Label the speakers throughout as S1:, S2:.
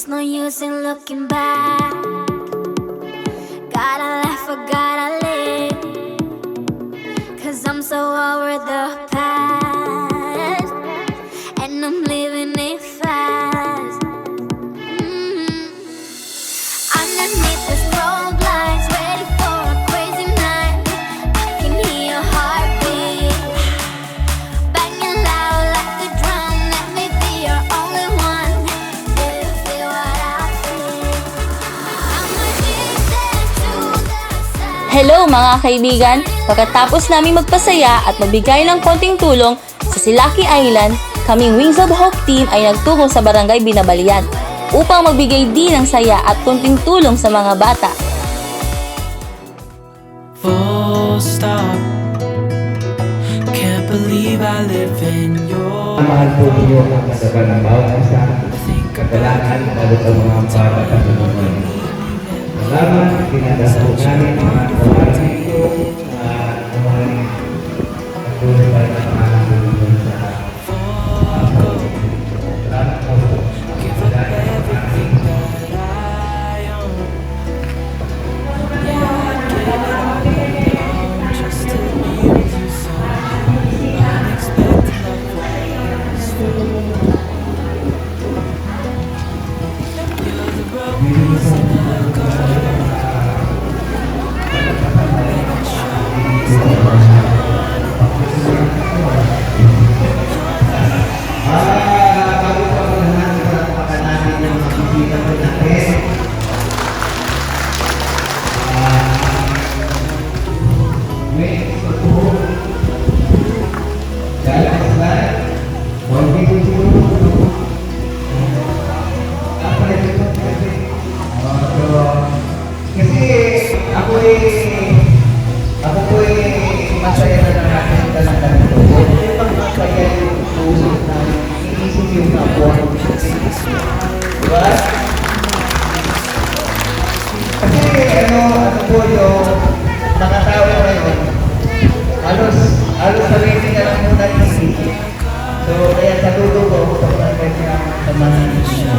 S1: There's no use in looking back. Gotta laugh or gotta live, 'cause I'm so over the past, and I'm living it fast. Underneath the strobe lights, ready for a crazy night. I can hear your heartbeat banging loud like a drum. Let me be your only one. Do you feel what I feel? I'm addicted to the sound.
S2: Hello mga kaibigan! Pagkatapos namin magpasaya at magbigay ng konting tulong sa Silaki Island, kaming Wings of Hope team ay nagtungo sa Barangay Binabalian upang magbigay din ng saya at konting tulong sa mga bata.
S3: Full stop. Can't believe I live in your
S4: Mahal po niyo ang kasaban ng bawat isa. Kailangan lalo sa mga bata at tulungan. Salamat, pinadapo namin mga kawalan ito na naman patuloy tayo sa mga tulungan sa ako. Salamat po. Ako po masaya na natin talaga nito. Yung pagkakaya yung puso na iisip yung kapwa. Diba? Kasi ano po yung mga tao ngayon, halos sarili na lang muna iisip. So kaya saludo ko sa mga kanya sa mga ninyo.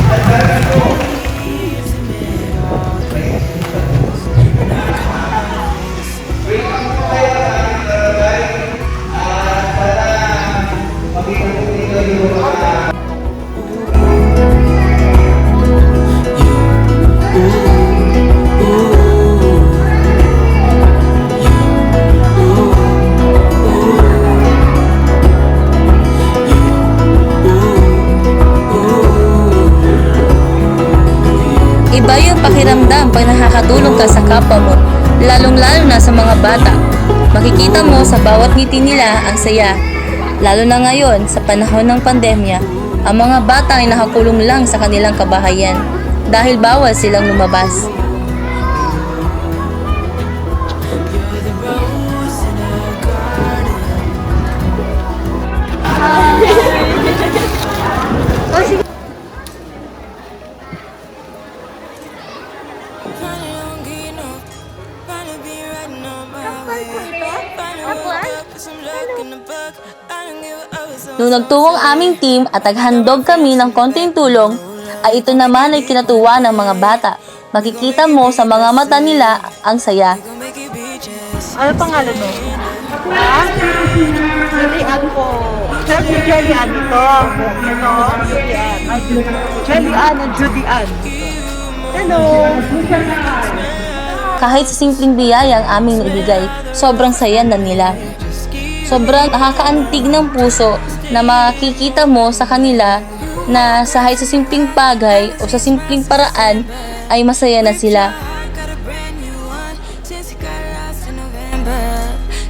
S4: At sabi ko,
S2: Iba yung pakiramdam pag nakakatulong ka sa kapwa mo, lalong-lalo na sa mga bata. Makikita mo sa bawat ngiti nila ang saya. Lalo na ngayon, sa panahon ng pandemya, ang mga bata ay nakakulong lang sa kanilang kabahayan dahil bawal silang lumabas. Nung nagtuwang aming team at naghandog kami ng konting tulong, ay ito naman ay kinatuwa ng mga bata. Makikita mo sa mga mata nila ang saya.
S5: Ano pangalan mo? Ha? Julian po. Sir, si Julian ito. Ano? Julian and Julian. Hello.
S2: Kahit sa simpleng biyaya ang aming naibigay, sobrang saya na nila. Sobrang nakakaantig ng puso na makikita mo sa kanila na kahit sa simpleng bagay o sa simpleng paraan ay masaya na sila.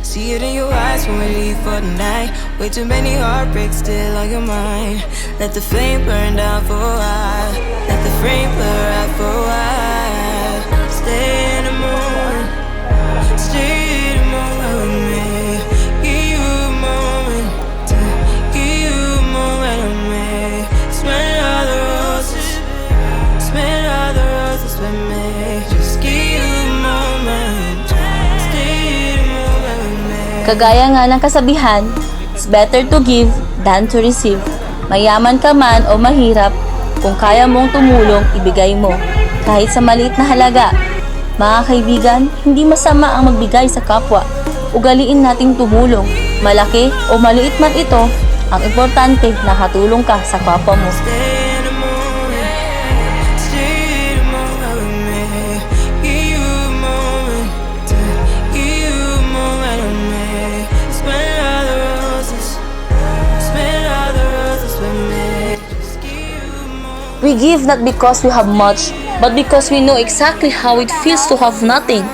S3: See it in your eyes when we leave for the night. Way too many heartbreaks still on your mind. Let the flame burn down for a while. Let the flame blur out for a while. Stay in the moment. Stay in the moment with me. Give you a moment. Give you a moment with me. Smell all the roses. Smell all the roses with me. Just give you a moment.
S2: Kagaya nga ng kasabihan, it's better to give than to receive. Mayaman ka man o mahirap, kung kaya mong tumulong, ibigay mo. Kahit sa maliit na halaga. Mga kaibigan, hindi masama ang magbigay sa kapwa. Ugaliin nating tumulong. Malaki o maliit man ito, ang importante nakatulong ka sa kapwa mo.
S3: Stay in the moment, stay in the moment with me. Give you a moment, give you a moment with me. Spend all the roses, spend all the roses with me. Just give you a moment.
S2: We give not because we have much, but because we know exactly how it feels to have nothing.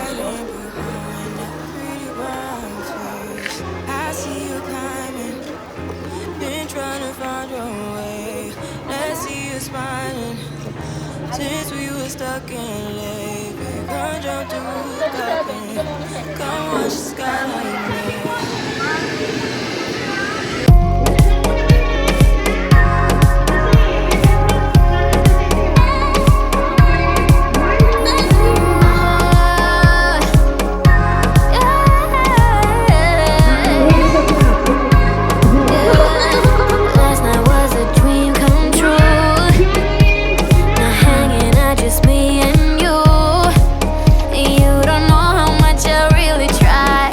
S3: I see you climbing, been trying to find your way. Let's see you smiling. Since we were stuck in lake, come jump to the coffin. Come watch the skyline.
S1: Last night was a dream come true. Now hanging out just me and you. You don't know how much I really tried.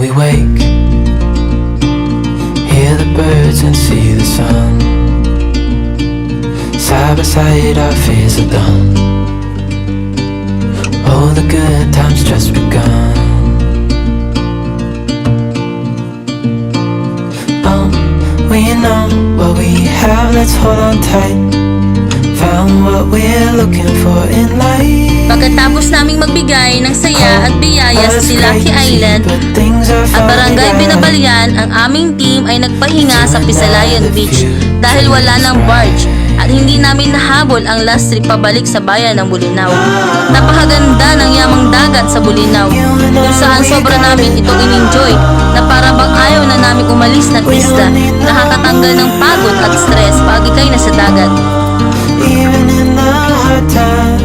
S3: we wake, hear the birds and see the sun. Side by side our fears are done. Oh, the good times just begun. Oh, we know what we have, let's hold on tight. Found what we're looking for in life.
S2: Pagkatapos naming magbigay ng saya at biyaya sa Silaki Island at Barangay Binabalian, ang aming team ay nagpahinga sa Pisalayan Beach dahil wala ng barge at hindi namin nahabol ang last trip pabalik sa bayan ng Bulinaw. Napakaganda ng yamang dagat sa Bulinaw kung saan sobra namin ito in-enjoy na para bang ayaw na namin umalis ng isla. Nakakatanggal ng pagod at stress pag ikay nasa dagat.
S3: Even in the hard time,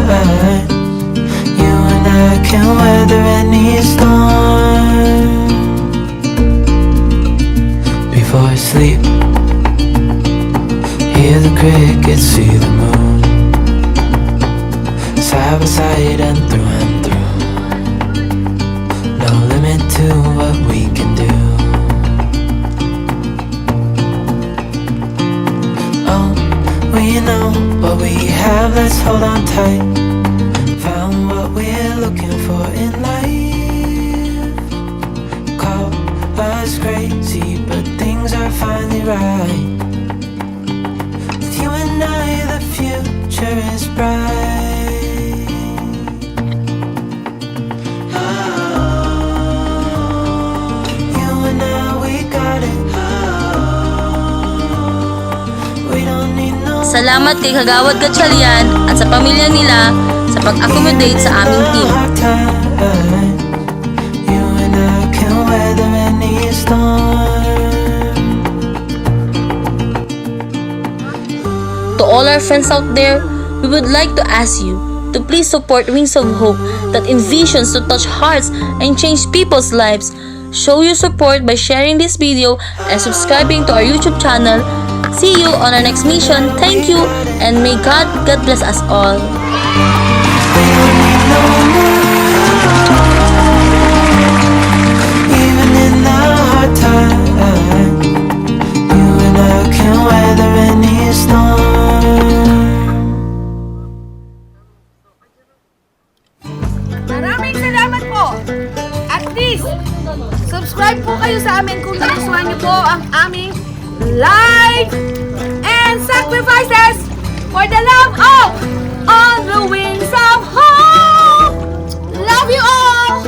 S3: you and I can weather any storm. Before I sleep, hear the crickets, see the moon. Side by side and through. No limit to what we can do. Oh, we know what we have, let's hold on tight. Found what we're looking for in life. Call us crazy, but things are finally right. With you and I, the future is bright. Oh, you and I, we got it. We don't need no.
S2: Salamat kay Kagawad Gatchalian at sa pamilya nila sa pag-accommodate sa aming team.
S3: You and I can weather any storm.
S2: To all our friends out there, we would like to ask you to please support Wings of Hope that envisions to touch hearts and change people's lives. Show your support by sharing this video and subscribing to our YouTube channel. See you on our next mission. Thank you, and may God bless us all.
S3: Even in the hard time, you and I can weather any storm.
S5: Maraming salamat po. At least, subscribe po kayo sa amin kung nagustuhan niyo po ang aming life and sacrifices for the love of On the Wings of Hope. Love you all!